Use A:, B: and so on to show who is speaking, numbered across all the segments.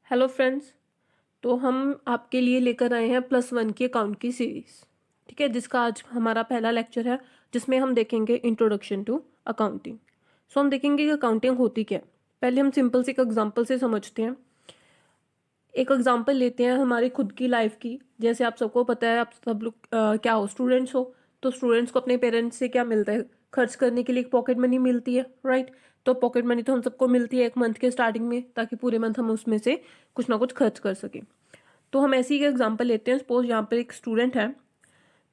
A: Hello friends. तो हम आपके लिए लेकर आए हैं +1 की अकाउंट की सीरीज। ठीक है, जिसका आज हमारा पहला लेक्चर है, जिसमें हम देखेंगे इंट्रोडक्शन टू अकाउंटिंग। सो हम देखेंगे कि अकाउंटिंग होती क्या है। पहले हम सिंपल से एक एग्जांपल से समझते हैं। एक एग्जांपल लेते हैं हमारी खुद की लाइफ की। जैसे आप सबको पता है, आप सब लोग क्या हो, स्टूडेंट्स हो। तो स्टूडेंट्स को अपने पेरेंट्स से क्या मिलता है? खर्च करने के लिए एक पॉकेट मनी मिलती है, राइट। तो पॉकेट मनी तो हम सबको मिलती है एक मंथ के स्टार्टिंग में, ताकि पूरे मंथ हम उसमें से कुछ ना कुछ खर्च कर सकें। तो हम ऐसे ही एक एग्जांपल लेते हैं। सपोज यहाँ पर एक स्टूडेंट है,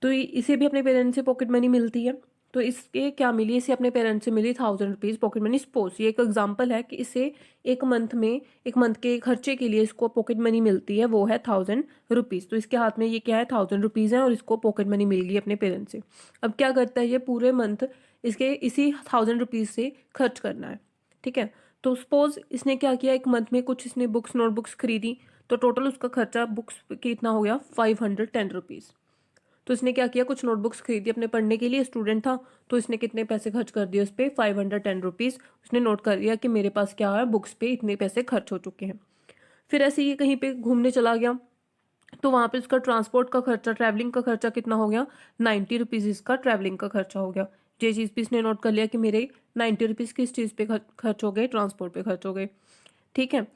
A: तो इसे भी अपने पेरेंट्स से पॉकेट मनी मिलती है। तो इसके क्या मिली? इसे अपने पेरेंट्स से मिली 1000 रुपीज़ पॉकेट मनी। सपोज ये एक एग्जांपल है कि इसे एक मंथ के खर्चे के लिए इसको पॉकेट मनी मिलती है, वो है 1000 रुपीज़। तो इसके हाथ में ये क्या है? 1000 रुपीज़ है, और इसको पॉकेट मनी मिल गई अपने पेरेंट्स से। अब क्या करता है ये? पूरे मंथ इसके इसी 1000 रुपीज़ से खर्च करना है। ठीक है। तो सपोज इसने क्या किया, एक मंथ में कुछ इसने बुक्स नोटबुक्स खरीदी, तो टोटल उसका खर्चा बुक्स कितना हो गया? 510 रुपीज़। तो इसने क्या किया, कुछ नोटबुक्स खरीदी अपने पढ़ने के लिए, स्टूडेंट था। तो इसने कितने पैसे खर्च कर दिए उस पर? 510 रुपीज़। उसने नोट कर लिया कि मेरे पास क्या है, बुक्स पे इतने पैसे खर्च हो चुके हैं। फिर ऐसे ही कहीं पे घूमने चला गया, तो वहाँ पे इसका ट्रांसपोर्ट का खर्चा, ट्रैवलिंग का खर्चा कितना हो गया? 90 रुपीज़ इसका ट्रैवलिंग का खर्चा हो गया। ये चीज़ भी इसने नोट कर लिया कि मेरे 90 रुपीज़ किस चीज़ पे खर्च हो गए? ट्रांसपोर्ट पे खर्च हो गए। ठीक है।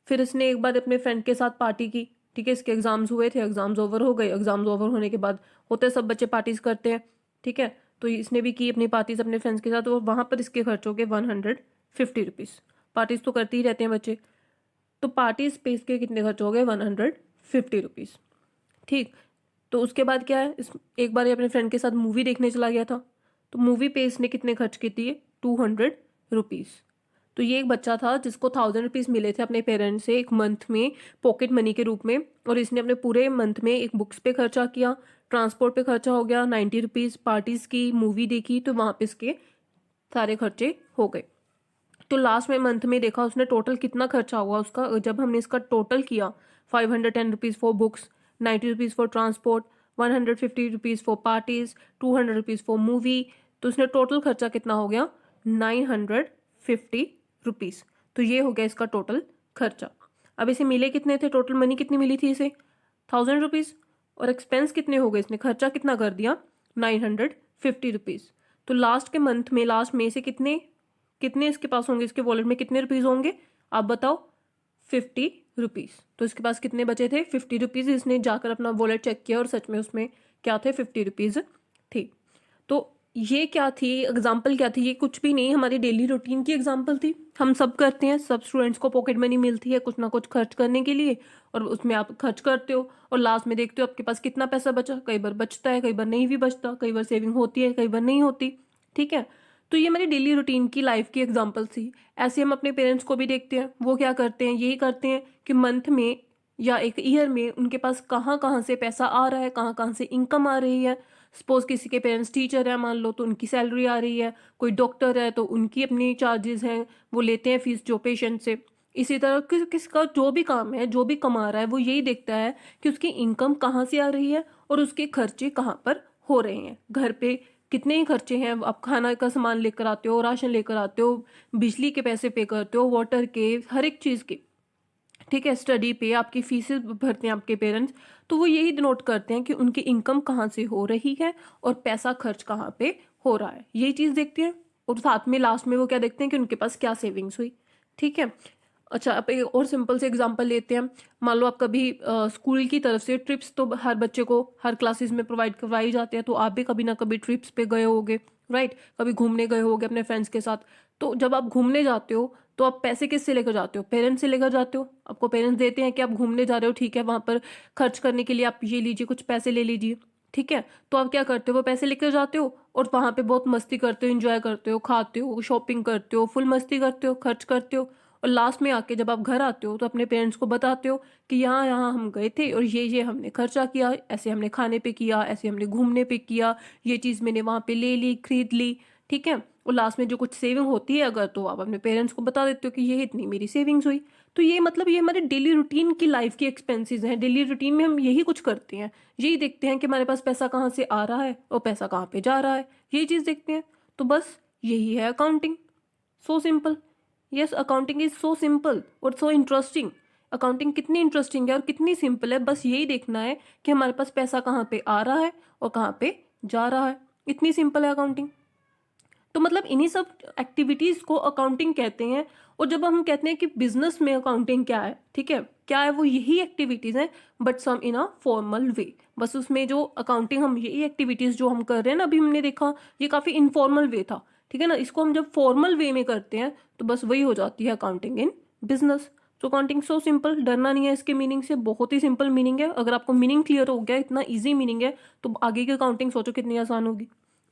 A: फिर इसने एक बार अपने फ्रेंड के साथ पार्टी की। ठीक है, इसके एग्जाम्स हुए थे, एग्जाम्स ओवर हो गए। एग्जाम्स ओवर होने के बाद होते सब बच्चे पार्टीज करते हैं। ठीक है। तो इसने भी की अपनी पार्टीज अपने फ्रेंड्स के साथ, और वहां पर इसके खर्च हो गए 150 रुपीज़। पार्टीज तो करते ही रहते हैं बच्चे। तो पार्टीज पे इसके कितने खर्च हो गए? 150 रुपीज़। ठीक। तो उसके बाद क्या है, एक बार ये अपने फ्रेंड के साथ मूवी देखने चला गया था। तो मूवी पे इसने कितने खर्च की थी? 200 रुपीज़। तो ये एक बच्चा था जिसको 1000 रुपीज़ मिले थे अपने पेरेंट्स से एक मंथ में पॉकेट मनी के रूप में, और इसने अपने पूरे मंथ में एक बुक्स पे खर्चा किया, ट्रांसपोर्ट पे खर्चा हो गया 90 रुपीज़, पार्टीज की, मूवी देखी, तो वहां पे इसके सारे खर्चे हो गए। तो लास्ट में मंथ में देखा उसने टोटल कितना खर्चा हुआ उसका। जब हमने इसका टोटल किया, 510 rupees for books, 90 rupees for transport, 150 rupees for parties, 200 rupees for movie, तो उसने टोटल खर्चा कितना हो गया? 950 रुपीज़। तो ये हो गया इसका टोटल खर्चा। अब इसे मिले कितने थे? टोटल मनी कितनी मिली थी इसे? 1000 रुपीज़। और एक्सपेंस कितने हो गए? इसने खर्चा कितना कर दिया? 950 रुपीज़। तो लास्ट के मंथ में, लास्ट में से कितने कितने इसके पास होंगे? इसके वॉलेट में कितने रुपीज होंगे? आप बताओ। 50 रुपीज़। तो इसके पास कितने बचे थे? 50 रुपीज़। इसने जाकर अपना वॉलेट चेक किया, और सच में उसमें क्या थे? 50 रुपीज़ थी। तो ये क्या थी? एग्जाम्पल क्या थी? ये कुछ भी नहीं, हमारी डेली रूटीन की एग्जाम्पल थी। हम सब करते हैं, सब स्टूडेंट्स को पॉकेट मनी मिलती है कुछ ना कुछ खर्च करने के लिए, और उसमें आप खर्च करते हो, और लास्ट में देखते हो आपके पास कितना पैसा बचा। कई बार बचता है, कई बार नहीं भी बचता, कई बार सेविंग होती है, कई बार नहीं होती। ठीक है। तो ये हमारी डेली रूटीन की लाइफ की एग्जाम्पल थी। ऐसे हम अपने पेरेंट्स को भी देखते हैं, वो क्या करते हैं? यही करते हैं कि मंथ में या एक ईयर में उनके पास कहाँ कहाँ से पैसा आ रहा है, कहाँ कहाँ से इनकम आ रही है। सपोज किसी के पेरेंट्स टीचर है, मान लो, तो उनकी सैलरी आ रही है। कोई डॉक्टर है तो उनकी अपनी चार्जेस हैं, वो लेते हैं फीस जो पेशेंट से। इसी तरह किसका जो भी काम है, जो भी कमा रहा है, वो यही देखता है कि उसकी इनकम कहाँ से आ रही है और उसके खर्चे कहाँ पर हो रहे हैं। घर पे कितने ही खर्चे हैं, आप खाना का सामान लेकर आते हो, राशन लेकर आते हो, बिजली के पैसे पे करते हो, वाटर के, हर एक चीज़ के। ठीक है। स्टडी पे आपकी फीसेस भरते हैं आपके पेरेंट्स, तो वो यही नोट करते हैं कि उनकी इनकम कहाँ से हो रही है और पैसा खर्च कहाँ पे हो रहा है, यही चीज़ देखते हैं। और साथ में लास्ट में वो क्या देखते हैं कि उनके पास क्या सेविंग्स हुई। ठीक है। अच्छा, अब एक और सिंपल से एग्जांपल लेते हैं। मान लो आप कभी स्कूल की तरफ से ट्रिप्स तो हर बच्चे को हर क्लासेस में प्रोवाइड करवाई जाते हैं, तो आप भी कभी ना कभी ट्रिप्स पे गए होगे, राइट। कभी घूमने गए होगे अपने फ्रेंड्स के साथ। तो जब आप घूमने जाते हो, तो आप पैसे किससे लेकर जाते हो? पेरेंट्स से लेकर जाते हो। आपको पेरेंट्स देते हैं कि आप घूमने जा रहे हो, ठीक है, वहां पर खर्च करने के लिए आप ये लीजिए, कुछ पैसे ले लीजिए। ठीक है। तो आप क्या करते हो? वो पैसे लेकर जाते हो, और वहां पे बहुत मस्ती करते हो, इंजॉय करते हो, खाते हो, शॉपिंग करते हो, फुल मस्ती करते हो, खर्च करते हो। और लास्ट में आके जब आप घर आते हो, तो अपने पेरेंट्स को बताते हो कि यहाँ यहाँ हम गए थे, और ये हमने खर्चा किया, ऐसे हमने खाने पे किया, ऐसे हमने घूमने पे किया, ये चीज़ मैंने वहाँ पे ले ली, खरीद ली। ठीक है। और लास्ट में जो कुछ सेविंग होती है अगर, तो आप अपने पेरेंट्स को बता देते हो कि ये इतनी मेरी सेविंग्स हुई। तो ये मतलब ये हमारे डेली रूटीन की लाइफ की एक्सपेंसेस हैं। डेली रूटीन में हम यही कुछ करते हैं, यही देखते हैं कि हमारे पास पैसा कहाँ से आ रहा है और पैसा कहाँ पे जा रहा है, यही चीज़ देखते हैं। तो बस यही है accounting. So simple. Yes, accounting is so simple or so interesting. Accounting कितनी इंटरेस्टिंग है और कितनी सिंपल है, बस यही देखना है कि हमारे पास पैसा कहाँ पे आ रहा है और कहाँ पे जा रहा है। इतनी सिंपल है अकाउंटिंग। तो मतलब इन्हीं सब एक्टिविटीज को अकाउंटिंग कहते हैं। और जब हम कहते हैं कि बिजनेस में अकाउंटिंग क्या है, ठीक है, क्या है, वो यही एक्टिविटीज हैं but some in a formal way. बस उसमें जो अकाउंटिंग हम यही एक्टिविटीज जो हम कर रहे हैं ना, अभी हमने देखा ये काफी इनफॉर्मल वे था, ठीक है ना। इसको हम जब फॉर्मल वे में करते हैं तो बस वही हो जाती है अकाउंटिंग इन बिजनेस। तो अकाउंटिंग सो सिंपल, डरना नहीं है इसके मीनिंग से, बहुत ही सिंपल मीनिंग है। अगर आपको मीनिंग क्लियर हो गया, इतना ईजी मीनिंग है, तो आगे की अकाउंटिंग सोचो कितनी आसान होगी,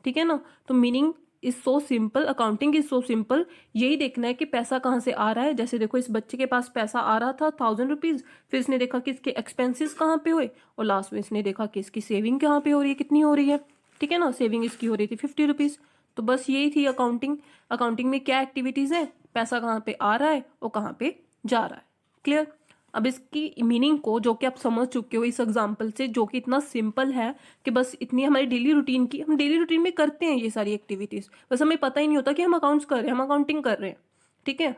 A: ठीक है ना। तो meaning is so simple, accounting is so simple. यही देखना है कि पैसा कहाँ से आ रहा है। जैसे देखो, इस बच्चे के पास पैसा आ रहा था 1000 रुपीज, फिर इसने देखा कि इसके एक्सपेंसेस कहाँ पे हुए, और लास्ट में इसने देखा कि इसकी सेविंग कहाँ पे हो रही है, कितनी हो रही है, ठीक है ना। सेविंग इसकी हो रही थी 50 रुपीज। तो बस यही थी अकाउंटिंग। अकाउंटिंग में क्या एक्टिविटीज है, पैसा कहाँ पे आ रहा है और कहाँ पे जा रहा है। क्लियर। अब इसकी मीनिंग को जो कि आप समझ चुके हो इस एग्जाम्पल से, जो कि इतना सिंपल है कि बस इतनी हमारी डेली रूटीन की, हम डेली रूटीन में करते हैं ये सारी एक्टिविटीज, बस हमें पता ही नहीं होता कि हम अकाउंट्स कर रहे हैं, हम अकाउंटिंग कर रहे हैं, ठीक है।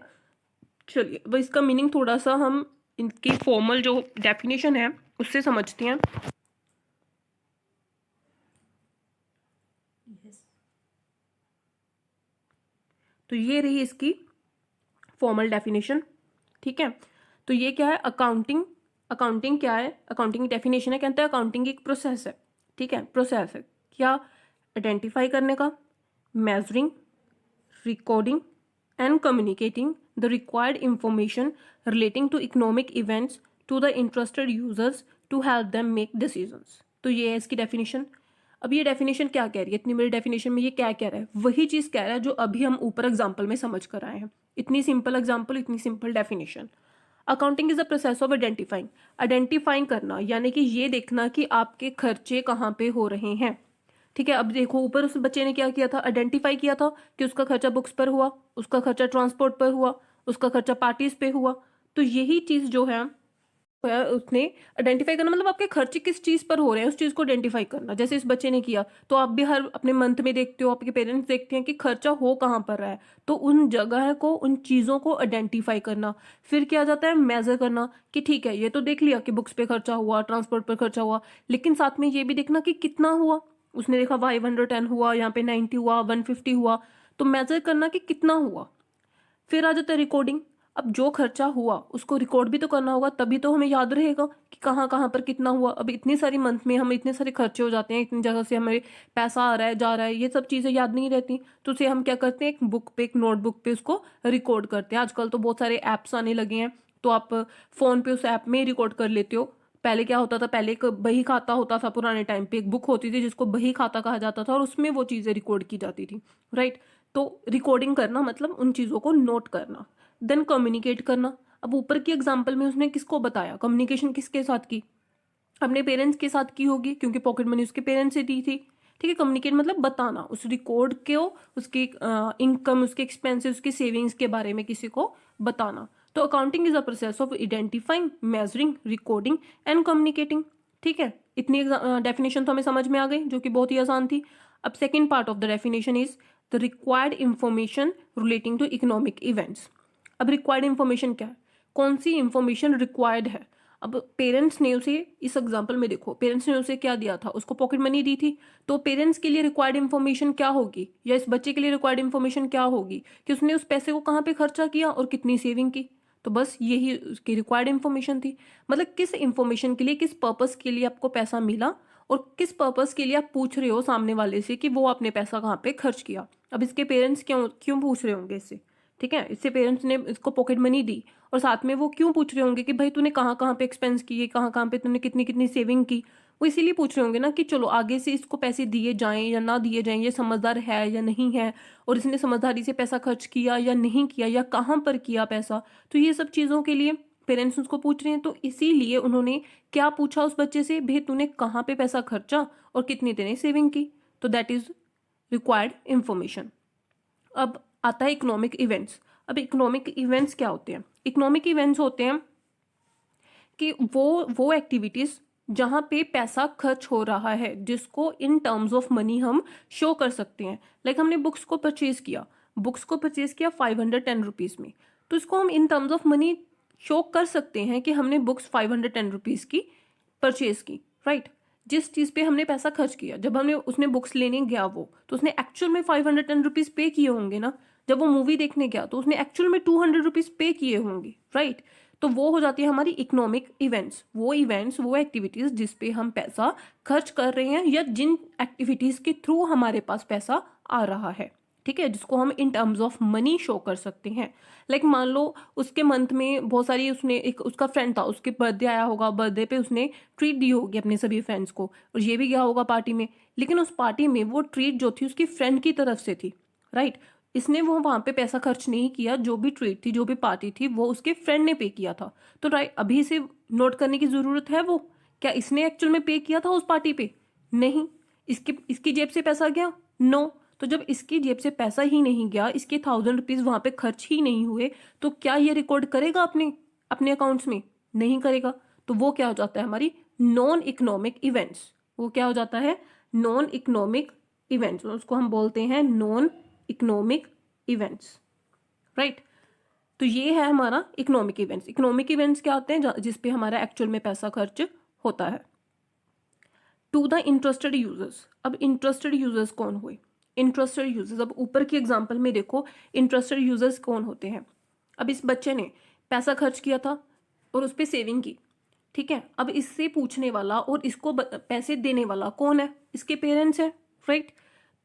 A: चलिए, बस इसका मीनिंग थोड़ा सा हम इनकी फॉर्मल जो डेफिनेशन है उससे समझते हैं। तो ये रही इसकी फॉर्मल डेफिनेशन, ठीक है। तो ये क्या है, अकाउंटिंग। अकाउंटिंग क्या है, अकाउंटिंग की डेफिनेशन है, कहते हैं अकाउंटिंग एक प्रोसेस है, ठीक है। प्रोसेस है क्या, आइडेंटिफाई करने का, measuring, recording and communicating the required information relating to economic events to the interested users to help them make decisions. तो ये है इसकी डेफिनेशन। अब ये डेफिनेशन क्या कह रही है, इतनी बड़ी डेफिनेशन में ये क्या कह रहा है, वही चीज कह रहा है जो अभी हम ऊपर एग्जाम्पल में समझ कर आए हैं। इतनी सिंपल एग्जाम्पल, इतनी simple definition. Accounting is a process of identifying, identifying करना, यानी कि ये देखना कि आपके खर्चे कहाँ पे हो रहे हैं, ठीक है। अब देखो, ऊपर उस बच्चे ने क्या किया था, आइडेंटिफाई किया था कि उसका खर्चा बुक्स पर हुआ, उसका खर्चा ट्रांसपोर्ट पर हुआ, उसका खर्चा पार्टीज पे हुआ। तो यही चीज जो है उसने आइडेंटिफाई करना, मतलब आपके खर्चे किस चीज पर हो रहे हैं उस चीज को आइडेंटिफाई करना। जैसे इस बच्चे ने किया, तो आप भी हर अपने मंथ में देखते हो, आपके पेरेंट्स देखते हैं कि खर्चा हो कहाँ पर रहा है, तो उन जगह को, उन चीजों को आइडेंटिफाई करना। फिर क्या जाता है, मेजर करना, कि ठीक है ये तो देख लिया कि बुक्स पे खर्चा हुआ, ट्रांसपोर्ट पर खर्चा हुआ, लेकिन साथ में ये भी देखना कि कितना हुआ। उसने देखा 510 हुआ, यहाँ पे 90 हुआ, 150 हुआ, तो मेजर करना कि कितना हुआ। फिर आ जाता है रिकॉर्डिंग। अब जो खर्चा हुआ उसको रिकॉर्ड भी तो करना होगा, तभी तो हमें याद रहेगा कि कहाँ कहाँ पर कितना हुआ। अब इतनी सारी मंथ में हम इतने सारे खर्चे हो जाते हैं, इतनी जगह से हमें पैसा आ रहा है, जा रहा है, ये सब चीज़ें याद नहीं रहती। तो उसे हम क्या करते हैं, एक बुक पे, एक नोटबुक पे उसको रिकॉर्ड करते हैं। आजकल तो बहुत सारे ऐप्स आने लगे हैं, तो आप फ़ोन पे उस ऐप में ही रिकॉर्ड कर लेते हो। पहले क्या होता था, पहले एक बही खाता होता था, पुराने टाइम पे एक बुक होती थी जिसको बही खाता कहा जाता था, और उसमें वो चीज़ें रिकॉर्ड की जाती थी, राइट। तो रिकॉर्डिंग करना मतलब उन चीज़ों को नोट करना। देन कम्युनिकेट करना। अब ऊपर की एग्जाम्पल में उसने किसको बताया, कम्युनिकेशन किसके साथ की, अपने पेरेंट्स के साथ की होगी, क्योंकि पॉकेट मनी उसके पेरेंट्स से दी थी, ठीक है। कम्युनिकेट मतलब बताना, उस रिकॉर्ड को, उसकी इनकम, उसके एक्सपेंसेस, उसकी सेविंग्स के बारे में किसी को बताना। तो accounting is a process of identifying, measuring, recording and communicating, ठीक है। इतनी डेफिनेशन तो हमें समझ में आ गई, जो कि बहुत ही आसान थी। अब second part of the definition is the required information relating to economic events. अब रिक्वायर्ड इंफॉर्मेशन क्या है, कौन सी इंफॉर्मेशन रिक्वायर्ड है। अब पेरेंट्स ने उसे, इस एग्जांपल में देखो, पेरेंट्स ने उसे क्या दिया था, उसको पॉकेट मनी दी थी। तो पेरेंट्स के लिए रिक्वायर्ड इंफॉर्मेशन क्या होगी, या इस बच्चे के लिए रिक्वायर्ड इंफॉर्मेशन क्या होगी, कि उसने उस पैसे को कहाँ पे खर्चा किया और कितनी सेविंग की। तो बस यही उसकी रिक्वायर्ड इंफॉर्मेशन थी। मतलब किस इंफॉर्मेशन के लिए, किस पर्पस के लिए आपको पैसा मिला, और किस पर्पस के लिए आप पूछ रहे हो सामने वाले से कि वो आपने पैसा कहाँ पे खर्च किया। अब इसके पेरेंट्स क्यों क्यों पूछ रहे होंगे इससे, ठीक है। इससे पेरेंट्स ने इसको पॉकेट मनी दी, और साथ में वो क्यों पूछ रहे होंगे कि भाई तूने कहाँ कहाँ पे एक्सपेंस किए, कहाँ कहाँ पे तूने कितनी कितनी सेविंग की। वो इसीलिए पूछ रहे होंगे ना कि चलो आगे से इसको पैसे दिए जाएं या ना दिए जाएं, ये समझदार है या नहीं है, और इसने समझदारी से पैसा खर्च किया या नहीं किया, या कहाँ पर किया पैसा। तो ये सब चीज़ों के लिए पेरेंट्स उसको पूछ रहे हैं। तो इसीलिए उन्होंने क्या पूछा उस बच्चे से, भाई तूने कहाँ पे पैसा खर्चा और कितनी तेने सेविंग की। तो दैट इज रिक्वायर्ड इंफॉर्मेशन। अब आता है इकोनॉमिक इवेंट्स। अब इकोनॉमिक इवेंट्स क्या होते हैं, इकोनॉमिक इवेंट्स होते हैं कि वो एक्टिविटीज जहाँ पे पैसा खर्च हो रहा है, जिसको इन टर्म्स ऑफ मनी हम शो कर सकते हैं। लाइक हमने बुक्स को परचेज किया, 510 रुपीज़ में, तो इसको हम in terms of money show कर सकते हैं कि हमने बुक्स 510 रुपीज़ की परचेज की, राइट। जिस चीज़ पे हमने पैसा खर्च किया, जब हमने उसने बुक्स लेने गया वो, तो उसने एक्चुअल में 510 रुपीज़ पे किए होंगे ना। जब वो मूवी देखने गया तो उसने एक्चुअल में 200 रुपीज़ पे किए होंगे, राइट। तो वो हो जाती है हमारी इकोनॉमिक इवेंट्स, वो एक्टिविटीज़ जिस पे हम पैसा खर्च कर रहे हैं या जिन एक्टिविटीज़ के थ्रू हमारे पास पैसा आ रहा है, ठीक है, जिसको हम in terms of money show कर सकते हैं। लाइक मान लो उसके मंथ में बहुत सारी, उसने एक उसका फ्रेंड था, उसके बर्थडे आया होगा, बर्थडे पे उसने ट्रीट दी होगी अपने सभी फ्रेंड्स को, और ये भी गया होगा पार्टी में, लेकिन उस पार्टी में वो ट्रीट जो थी उसकी फ्रेंड की तरफ से थी, राइट। इसने वो वहां पे पैसा खर्च नहीं किया, जो भी ट्रीट थी, जो भी पार्टी थी, वो उसके फ्रेंड ने पे किया था। तो राइट, अभी से नोट करने की जरूरत है वो, क्या इसने एक्चुअल में पे किया था उस पार्टी पे? नहीं। इसकी जेब से पैसा गया? नो। तो जब इसकी जेब से पैसा ही नहीं गया, इसके 1000 रुपीज वहां पे खर्च ही नहीं हुए, तो क्या ये रिकॉर्ड करेगा अपने अपने अकाउंट्स में? नहीं करेगा। तो वो क्या हो जाता है हमारी नॉन इकोनॉमिक इवेंट्स। वो क्या हो जाता है? Non economic events. उसको हम बोलते हैं नॉन इकोनॉमिक इवेंट्स, राइट। तो ये है हमारा इकोनॉमिक इवेंट्स। इकोनॉमिक इवेंट्स क्या होते हैं? जिसपे हमारा एक्चुअल में पैसा खर्च होता है। To the interested users. अब इंटरेस्टेड यूजर्स कौन हुए? इंटरेस्टेड यूजर्स, अब ऊपर की एग्जांपल में देखो इंटरेस्टेड यूजर्स कौन होते हैं। अब इस बच्चे ने पैसा खर्च किया था और उस पर सेविंग की, ठीक है। अब इससे पूछने वाला और इसको पैसे देने वाला कौन है? इसके पेरेंट्स हैं, राइट।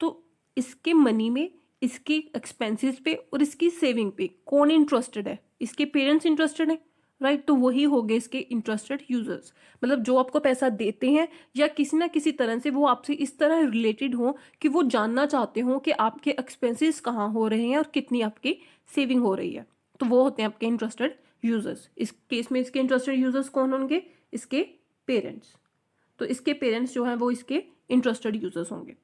A: तो इसके मनी में, इसकी एक्सपेंसेस पे और इसकी सेविंग पे कौन इंटरेस्टेड है? इसके पेरेंट्स इंटरेस्टेड है, राइट। तो वही हो गए इसके इंटरेस्टेड यूजर्स। मतलब जो आपको पैसा देते हैं या किसी ना किसी तरह से वो आपसे इस तरह रिलेटेड हो कि वो जानना चाहते हो कि आपके एक्सपेंसेस कहाँ हो रहे हैं और कितनी आपकी सेविंग हो रही है, तो वो होते हैं आपके इंटरेस्टेड यूजर्स। इस केस में इसके इंटरेस्टेड यूजर्स कौन होंगे? इसके पेरेंट्स। तो इसके पेरेंट्स जो हैं वो इसके इंटरेस्टेड यूजर्स होंगे।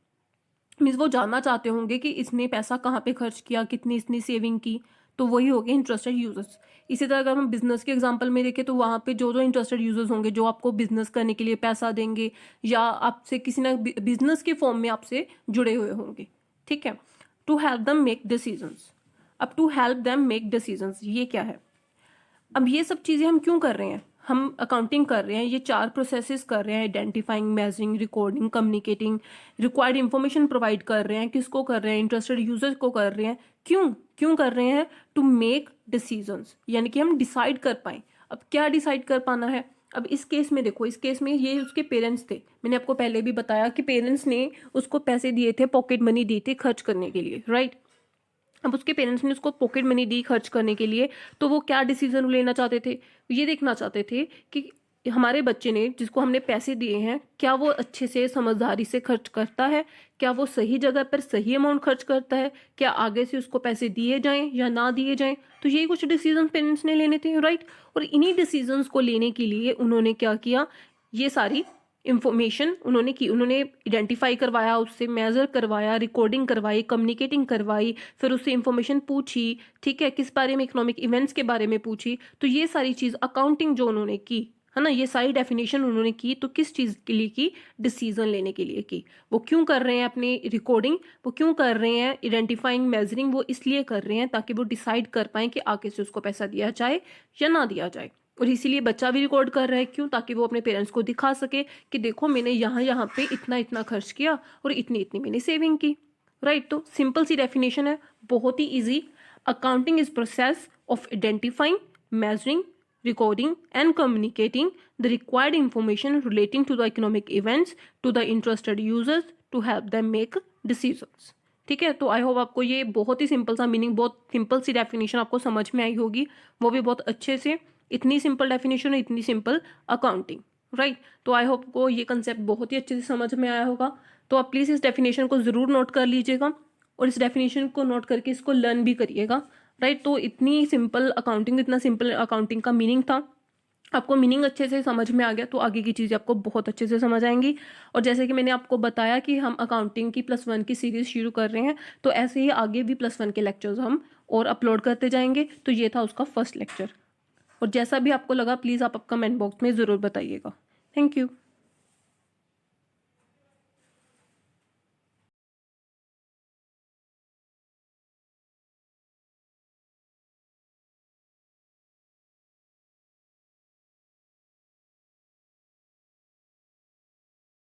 A: मीन्स वो जानना चाहते होंगे कि इसने पैसा कहाँ पे खर्च किया, कितनी इसने सेविंग की, तो वही हो गए इंटरेस्टेड यूजर्स। इसी तरह अगर हम बिजनेस के एग्जांपल में देखें तो वहाँ पे जो जो इंटरेस्टेड यूजर्स होंगे, जो आपको बिजनेस करने के लिए पैसा देंगे या आपसे किसी ना बिजनेस के फॉर्म में आपसे जुड़े हुए होंगे, ठीक है। To help them make decisions. अब to help them make decisions ये क्या है? अब ये सब चीज़ें हम क्यों कर रहे हैं? हम अकाउंटिंग कर रहे हैं, ये 4 प्रोसेसेस कर रहे हैं, identifying, measuring, recording, communicating, required information provide कर रहे हैं। किसको कर रहे हैं? इंटरेस्टेड यूजर्स को कर रहे हैं। क्यों क्यों कर रहे हैं? टू मेक डिसीजंस, यानी कि हम डिसाइड कर पाए। अब क्या डिसाइड कर पाना है? अब इस केस में देखो, इस केस में ये उसके पेरेंट्स थे। मैंने आपको पहले भी बताया कि पेरेंट्स ने उसको पैसे दिए थे, पॉकेट मनी दी थी खर्च करने के लिए, राइट। अब उसके पेरेंट्स ने उसको पॉकेट मनी दी खर्च करने के लिए, तो वो क्या डिसीजन लेना चाहते थे? ये देखना चाहते थे कि हमारे बच्चे ने, जिसको हमने पैसे दिए हैं, क्या वो अच्छे से समझदारी से खर्च करता है, क्या वो सही जगह पर सही अमाउंट खर्च करता है, क्या आगे से उसको पैसे दिए जाएं या ना दिए जाएं। तो यही कुछ डिसीजन पेरेंट्स ने लेने थे, राइट। और इन्हीं डिसीजंस को लेने के लिए उन्होंने क्या किया? ये सारी इंफॉर्मेशन उन्होंने की, उन्होंने आइडेंटिफाई करवाया, उससे मेजर करवाया, रिकॉर्डिंग करवाई, कम्युनिकेटिंग करवाई, फिर उससे इंफॉर्मेशन पूछी, ठीक है, किस बारे में, इकोनॉमिक इवेंट्स के बारे में पूछी। तो ये सारी चीज़ अकाउंटिंग जो उन्होंने की है ना, ये सारी डेफिनेशन उन्होंने की, तो किस चीज़ के लिए की? डिसीजन लेने के लिए की। वो क्यों कर रहे हैं अपनी रिकॉर्डिंग, वो क्यों कर रहे हैं आइडेंटिफाइंग, मेजरिंग? वो इसलिए कर रहे हैं ताकि वो डिसाइड कर पाएं कि आगे से उसको पैसा दिया जाए या ना दिया जाए। और इसीलिए बच्चा भी रिकॉर्ड कर रहा है, क्यों? ताकि वो अपने पेरेंट्स को दिखा सके कि देखो मैंने यहाँ यहाँ पे इतना इतना खर्च किया और इतनी इतनी मैंने सेविंग की, राइट। तो सिंपल सी डेफिनेशन है, बहुत ही easy. Accounting is process of identifying, measuring, recording and communicating the required information relating to the economic events to the interested users to help them make decisions। ठीक है, तो I hope आपको ये बहुत ही simple सा मीनिंग, बहुत simple सी definition आपको समझ में आई होगी, वो भी बहुत अच्छे से। इतनी सिंपल डेफिनेशन है, इतनी सिंपल अकाउंटिंग, राइट। तो आई होप को ये कंसेप्ट बहुत ही अच्छे से समझ में आया होगा। तो आप प्लीज़ इस डेफिनेशन को ज़रूर नोट कर लीजिएगा और इस डेफिनेशन को नोट करके इसको लर्न भी करिएगा, राइट। तो इतनी सिंपल अकाउंटिंग, इतना सिंपल अकाउंटिंग का मीनिंग था। आपको मीनिंग अच्छे से समझ में आ गया तो आगे की चीज़ें आपको बहुत अच्छे से समझ आएंगी। और जैसे कि मैंने आपको बताया कि हम अकाउंटिंग की +1 की सीरीज़ शुरू कर रहे हैं, तो ऐसे ही आगे भी +1 के लेक्चर्स हम और अपलोड करते जाएंगे। तो ये था उसका फर्स्ट लेक्चर, और जैसा भी आपको लगा प्लीज़ आप कमेंट बॉक्स में ज़रूर बताइएगा। Thank you.